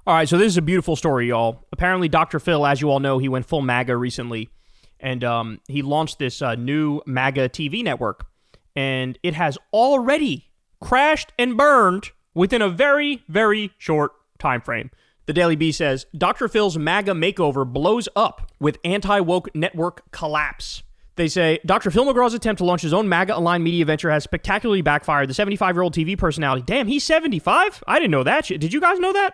All right, so this is a beautiful story, y'all. Apparently, Dr. Phil, as you all know, he went full MAGA recently, and he launched this new MAGA TV network, and it has already crashed and burned within a very, very short time frame. The Daily Beast says, Dr. Phil's MAGA makeover blows up with anti-woke network collapse. They say, Dr. Phil McGraw's attempt to launch his own MAGA-aligned media venture has spectacularly backfired. The 75-year-old TV personality, damn, he's 75? I didn't know that shit. Did you guys know that?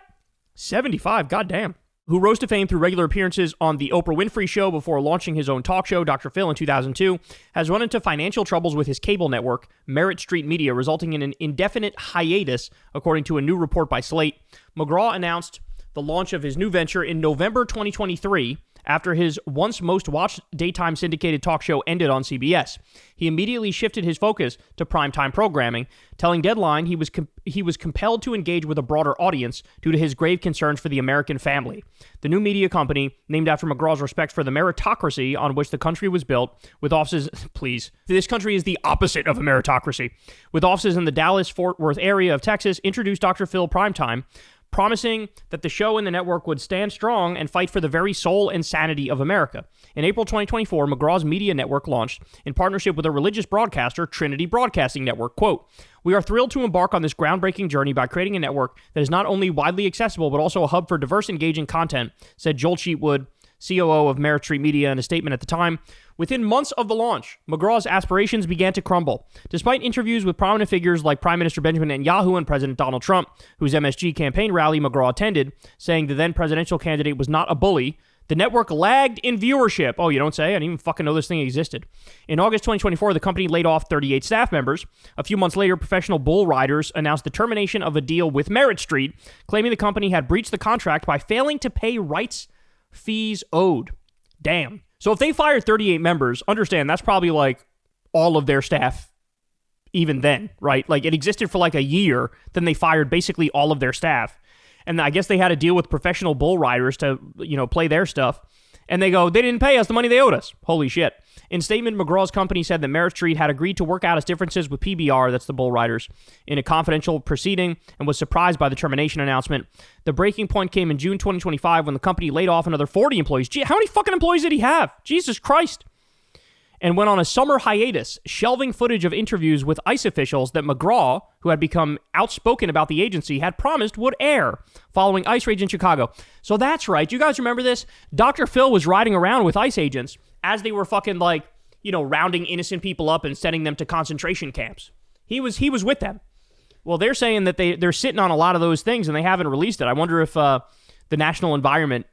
75, goddamn. Who rose to fame through regular appearances on The Oprah Winfrey Show before launching his own talk show, Dr. Phil, in 2002, has run into financial troubles with his cable network, Merit Street Media, resulting in an indefinite hiatus, according to a new report by Slate. McGraw announced the launch of his new venture in November 2023, after his once most watched daytime syndicated talk show ended on CBS. He immediately shifted his focus to primetime programming, telling Deadline he was compelled to engage with a broader audience due to his grave concerns for the American family. The new media company, named after McGraw's respect for the meritocracy on which the country was built, with offices, please, this country is the opposite of a meritocracy, with offices in the Dallas-Fort Worth area of Texas, introduced Dr. Phil Primetime, promising that the show and the network would stand strong and fight for the very soul and sanity of America. In April 2024, McGraw's media network launched in partnership with a religious broadcaster, Trinity Broadcasting Network. Quote, "We are thrilled to embark on this groundbreaking journey by creating a network that is not only widely accessible, but also a hub for diverse, engaging content," said Joel Cheatwood, COO of Merit Street Media, in a statement at the time. Within months of the launch, McGraw's aspirations began to crumble. Despite interviews with prominent figures like Prime Minister Benjamin Netanyahu and President Donald Trump, whose MSG campaign rally McGraw attended, saying the then presidential candidate was not a bully, the network lagged in viewership. Oh, you don't say? I didn't even fucking know this thing existed. In August 2024, the company laid off 38 staff members. A few months later, professional bull riders announced the termination of a deal with Merit Street, claiming the company had breached the contract by failing to pay rights fees owed. Damn. So if they fired 38 members, understand that's probably like all of their staff even then, right? Like it existed for like a year, then they fired basically all of their staff. And I guess they had to deal with professional bull riders to, play their stuff. And they go, they didn't pay us the money they owed us. Holy shit. In statement, McGraw's company said that Merit Street had agreed to work out its differences with PBR, that's the bull riders, in a confidential proceeding and was surprised by the termination announcement. The breaking point came in June 2025 when the company laid off another 40 employees. Gee, how many fucking employees did he have? Jesus Christ. And went on a summer hiatus, shelving footage of interviews with ICE officials that McGraw, who had become outspoken about the agency, had promised would air following ICE raids in Chicago. So that's right. You guys remember this? Dr. Phil was riding around with ICE agents as they were fucking rounding innocent people up and sending them to concentration camps. He was with them. Well, they're saying that they're sitting on a lot of those things and they haven't released it. I wonder if the national environment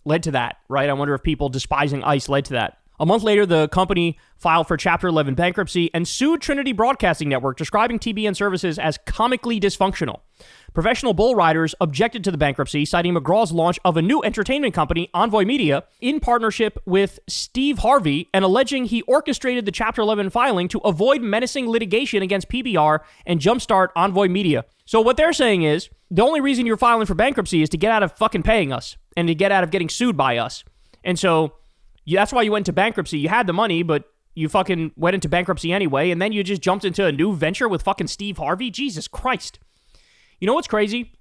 led to that, right? I wonder if people despising ICE led to that. A month later, the company filed for Chapter 11 bankruptcy and sued Trinity Broadcasting Network, describing TBN services as comically dysfunctional. Professional bull riders objected to the bankruptcy, citing McGraw's launch of a new entertainment company, Envoy Media, in partnership with Steve Harvey, and alleging he orchestrated the Chapter 11 filing to avoid menacing litigation against PBR and jumpstart Envoy Media. So what they're saying is, the only reason you're filing for bankruptcy is to get out of fucking paying us and to get out of getting sued by us. And so that's why you went into bankruptcy. You had the money, but you fucking went into bankruptcy anyway, and then you just jumped into a new venture with fucking Steve Harvey? Jesus Christ. You know what's crazy?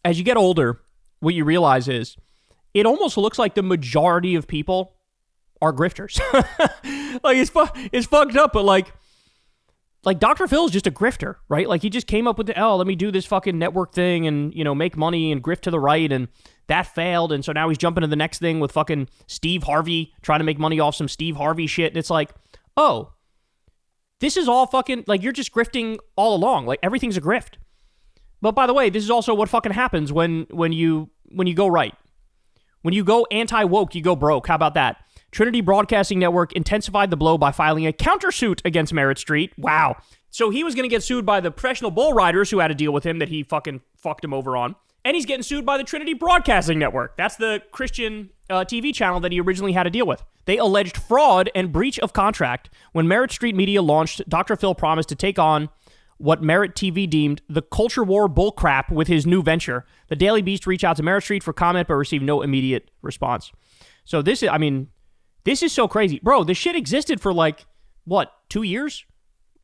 As you get older, what you realize is it almost looks like the majority of people are grifters. Like, it's fucked up, but like Dr. Phil is just a grifter, right? Like, he just came up with let me do this fucking network thing and, make money and grift to the right, and that failed, and so now he's jumping to the next thing with fucking Steve Harvey, trying to make money off some Steve Harvey shit, and it's like, oh, this is all fucking, like, you're just grifting all along. Like, everything's a grift. But by the way, this is also what fucking happens when you go right. When you go anti-woke, you go broke. How about that? Trinity Broadcasting Network intensified the blow by filing a countersuit against Merit Street. Wow. So he was going to get sued by the professional bull riders who had to deal with him that he fucking fucked him over on. And he's getting sued by the Trinity Broadcasting Network. That's the Christian TV channel that he originally had to deal with. They alleged fraud and breach of contract. When Merit Street Media launched, Dr. Phil promised to take on what Merit TV deemed the culture war bullcrap with his new venture. The Daily Beast reached out to Merit Street for comment, but received no immediate response. So this is so crazy. Bro, this shit existed for 2 years?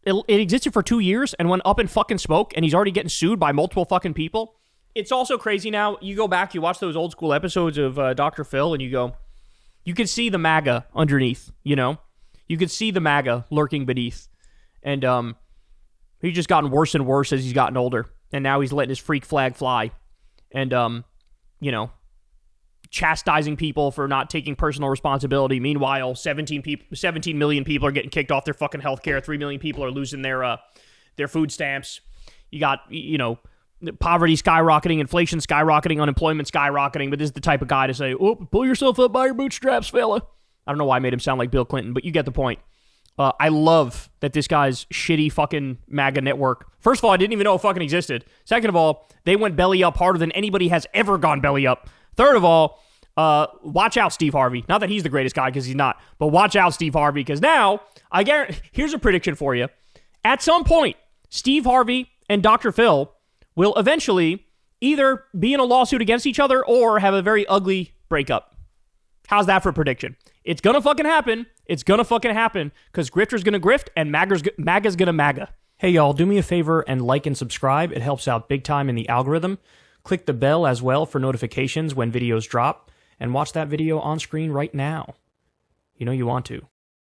It existed for 2 years and went up in fucking smoke, and he's already getting sued by multiple fucking people? it's also crazy now. You go back, you watch those old school episodes of Dr. Phil, and you can see the MAGA underneath, you know? You could see the MAGA lurking beneath. And he's just gotten worse and worse as he's gotten older. And now he's letting his freak flag fly. And, you know, chastising people for not taking personal responsibility. Meanwhile, 17 million people are getting kicked off their fucking healthcare. 3 million people are losing their food stamps. You got, you know, poverty skyrocketing, inflation skyrocketing, unemployment skyrocketing. But this is the type of guy to say, oh, pull yourself up by your bootstraps, fella. I don't know why I made him sound like Bill Clinton, but you get the point. I love that this guy's shitty fucking MAGA network. First of all, I didn't even know it fucking existed. Second of all, they went belly up harder than anybody has ever gone belly up. Third of all, watch out, Steve Harvey. Not that he's the greatest guy, because he's not, but watch out, Steve Harvey, because now, I guarantee, here's a prediction for you. At some point, Steve Harvey and Dr. Phil will eventually either be in a lawsuit against each other or have a very ugly breakup. How's that for a prediction? It's gonna fucking happen. It's gonna fucking happen, because grifter's gonna grift and MAGA's gonna MAGA. Hey y'all, do me a favor and like and subscribe. It helps out big time in the algorithm. Click the bell as well for notifications when videos drop, and watch that video on screen right now. You know you want to.